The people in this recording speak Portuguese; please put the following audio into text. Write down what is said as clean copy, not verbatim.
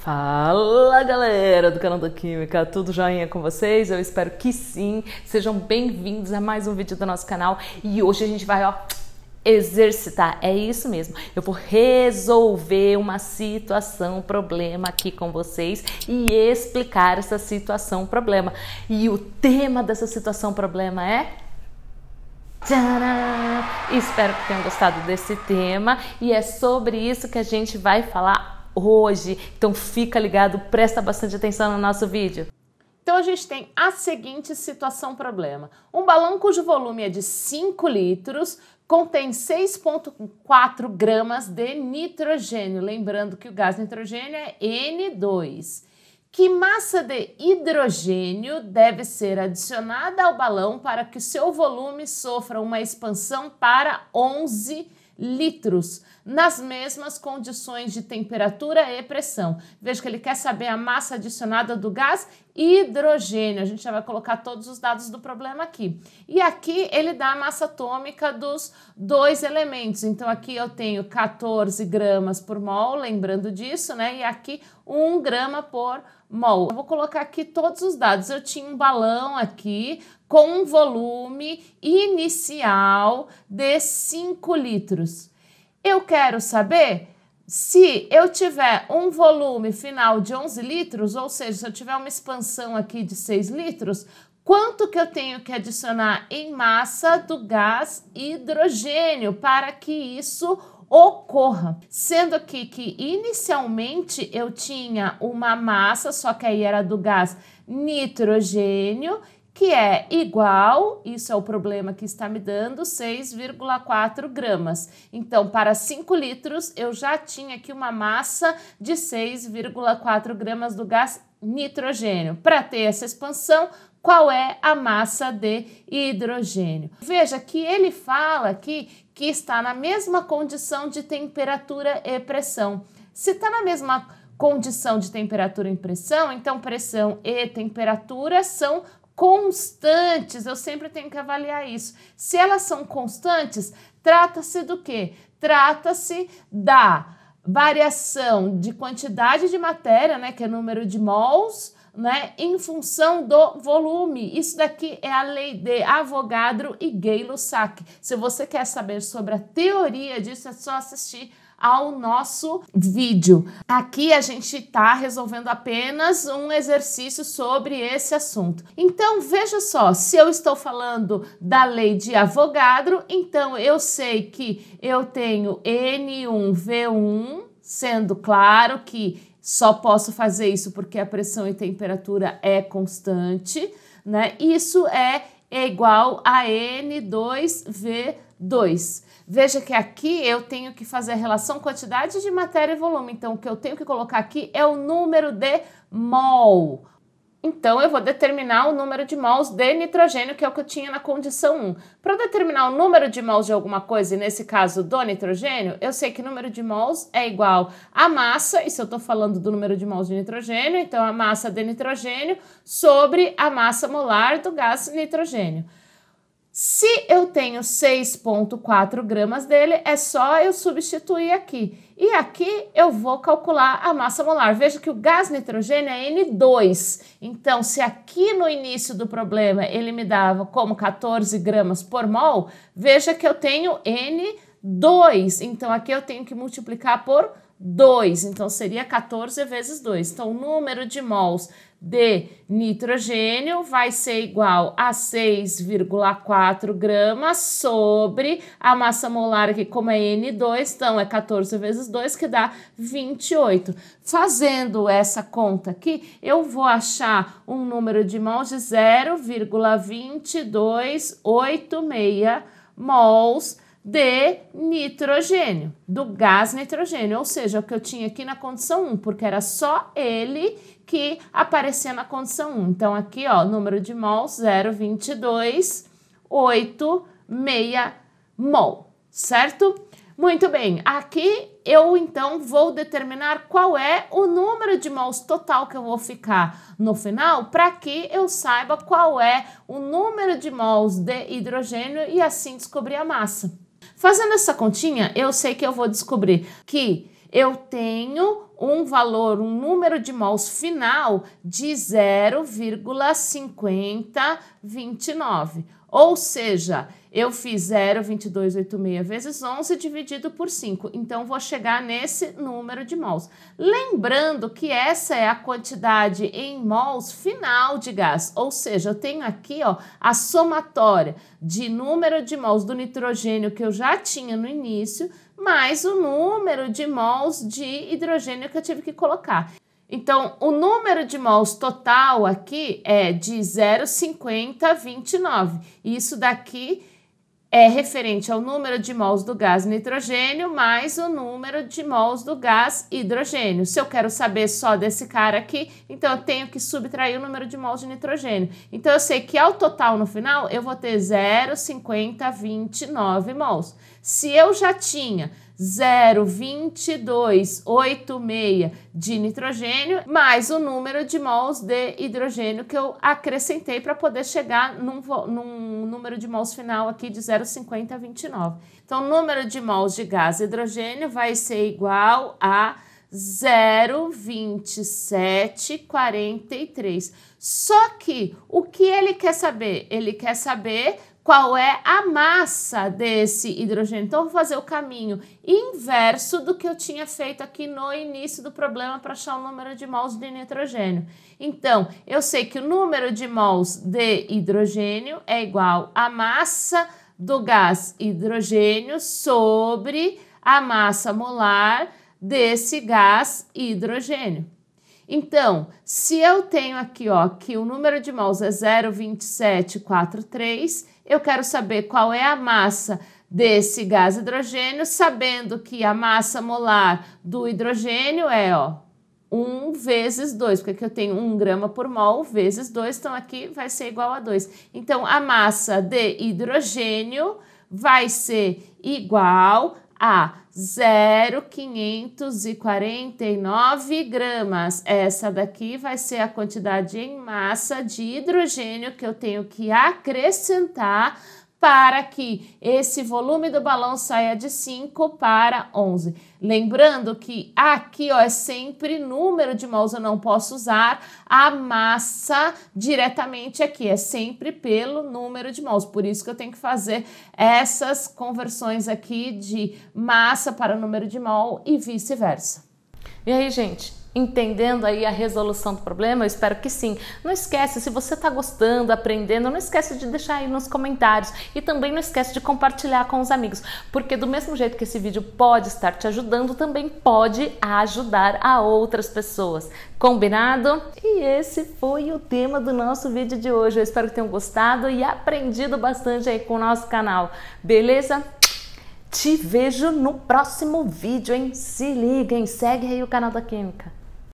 Fala galera do canal da Química, tudo joinha com vocês? Eu espero que sim. Sejam bem-vindos a mais um vídeo do nosso canal e hoje a gente vai exercitar, é isso mesmo. Eu vou resolver uma situação, problema aqui com vocês e explicar essa situação, problema. E o tema dessa situação, problema é... Tcharam! Espero que tenham gostado desse tema e é sobre isso que a gente vai falar hoje. Então fica ligado, presta bastante atenção no nosso vídeo. Então a gente tem a seguinte situação problema. Um balão cujo volume é de 5 litros contém 6,4 gramas de nitrogênio. Lembrando que o gás nitrogênio é N2. Que massa de hidrogênio deve ser adicionada ao balão para que seu volume sofra uma expansão para 11 litros, nas mesmas condições de temperatura e pressão? Veja que ele quer saber a massa adicionada do gás hidrogênio. A gente já vai colocar todos os dados do problema aqui. E aqui ele dá a massa atômica dos dois elementos. Então aqui eu tenho 14 gramas por mol, lembrando disso, né? E aqui 1 grama por mol. Eu vou colocar aqui todos os dados. Eu tinha um balão aqui com um volume inicial de 5 litros. Eu quero saber se eu tiver um volume final de 11 litros, ou seja, se eu tiver uma expansão aqui de 6 litros, quanto que eu tenho que adicionar em massa do gás hidrogênio para que isso ocorra. Sendo aqui que inicialmente eu tinha uma massa, só que aí era do gás nitrogênio, que é igual, isso é o problema que está me dando, 6,4 gramas. Então, para 5 litros, eu já tinha aqui uma massa de 6,4 gramas do gás nitrogênio. Para ter essa expansão, qual é a massa de hidrogênio? Veja que ele fala aqui que está na mesma condição de temperatura e pressão. Se está na mesma condição de temperatura e pressão, então pressão e temperatura são constantes. Eu sempre tenho que avaliar isso. Se elas são constantes, trata-se do quê? Trata-se da variação de quantidade de matéria, né, que é número de mols, né, em função do volume. Isso daqui é a lei de Avogadro e Gay-Lussac. Se você quer saber sobre a teoria disso, é só assistir ao nosso vídeo. Aqui a gente está resolvendo apenas um exercício sobre esse assunto. Então, veja só, se eu estou falando da lei de Avogadro, então eu sei que eu tenho N1V1, sendo claro que só posso fazer isso porque a pressão e temperatura é constante, né? Isso é igual a N2V2. Veja que aqui eu tenho que fazer a relação quantidade de matéria e volume. Então, o que eu tenho que colocar aqui é o número de mol. Então, eu vou determinar o número de mols de nitrogênio, que é o que eu tinha na condição 1. Para determinar o número de mols de alguma coisa, e nesse caso do nitrogênio, eu sei que o número de mols é igual à massa, e se eu estou falando do número de mols de nitrogênio, então a massa de nitrogênio sobre a massa molar do gás nitrogênio. Se eu tenho 6,4 gramas dele, é só eu substituir aqui. E aqui eu vou calcular a massa molar. Veja que o gás nitrogênio é N2. Então, se aqui no início do problema ele me dava como 14 gramas por mol, veja que eu tenho N2. Então, aqui eu tenho que multiplicar por 2. Então, seria 14 vezes 2. Então, o número de mols de nitrogênio vai ser igual a 6,4 gramas sobre a massa molar, que como é N2, então é 14 vezes 2, que dá 28. Fazendo essa conta aqui, eu vou achar um número de mols de 0,2286 mols de nitrogênio, do gás nitrogênio, ou seja, o que eu tinha aqui na condição 1, porque era só ele que aparecia na condição 1. Então, aqui, ó, número de mols, 0,2286 mol, certo? Muito bem, aqui eu, então, vou determinar qual é o número de mols total que eu vou ficar no final, para que eu saiba qual é o número de mols de hidrogênio e assim descobrir a massa. Fazendo essa continha, eu sei que eu vou descobrir que eu tenho um valor, um número de mols final de 0,5029. Ou seja, eu fiz 0,2286 vezes 11 dividido por 5. Então, vou chegar nesse número de mols. Lembrando que essa é a quantidade em mols final de gás. Ou seja, eu tenho aqui ó, a somatória de número de mols do nitrogênio que eu já tinha no início, mais o número de mols de hidrogênio que eu tive que colocar. Então, o número de mols total aqui é de 0,5029. Isso daqui é referente ao número de mols do gás nitrogênio mais o número de mols do gás hidrogênio. Se eu quero saber só desse cara aqui, então eu tenho que subtrair o número de mols de nitrogênio. Então, eu sei que ao total no final, eu vou ter 0,5029 mols. Se eu já tinha 0,2286 de nitrogênio, mais o número de mols de hidrogênio que eu acrescentei para poder chegar num número de mols final aqui de 0,5029. Então, o número de mols de gás hidrogênio vai ser igual a 0,2743. Só que o que ele quer saber? Ele quer saber qual é a massa desse hidrogênio. Então, eu vou fazer o caminho inverso do que eu tinha feito aqui no início do problema para achar o número de mols de nitrogênio. Então, eu sei que o número de mols de hidrogênio é igual à massa do gás hidrogênio sobre a massa molar desse gás hidrogênio. Então, se eu tenho aqui, ó, que o número de mols é 0,2743, eu quero saber qual é a massa desse gás hidrogênio, sabendo que a massa molar do hidrogênio é, ó, 1 vezes 2, porque aqui eu tenho 1 grama por mol vezes 2, então aqui vai ser igual a 2. Então, a massa de hidrogênio vai ser igual a 0,549 gramas. Essa daqui vai ser a quantidade em massa de hidrogênio que eu tenho que acrescentar para que esse volume do balão saia de 5 para 11. Lembrando que aqui ó, é sempre número de mols, eu não posso usar a massa diretamente aqui, é sempre pelo número de mols. Por isso que eu tenho que fazer essas conversões aqui de massa para número de mol e vice-versa. E aí, gente? Entendendo aí a resolução do problema? Eu espero que sim. Não esquece, se você está gostando, aprendendo, não esquece de deixar aí nos comentários e também não esquece de compartilhar com os amigos, porque do mesmo jeito que esse vídeo pode estar te ajudando, também pode ajudar a outras pessoas. Combinado? E esse foi o tema do nosso vídeo de hoje. Eu espero que tenham gostado e aprendido bastante aí com o nosso canal. Beleza? Te vejo no próximo vídeo, hein? Se liguem, segue aí o canal da Química.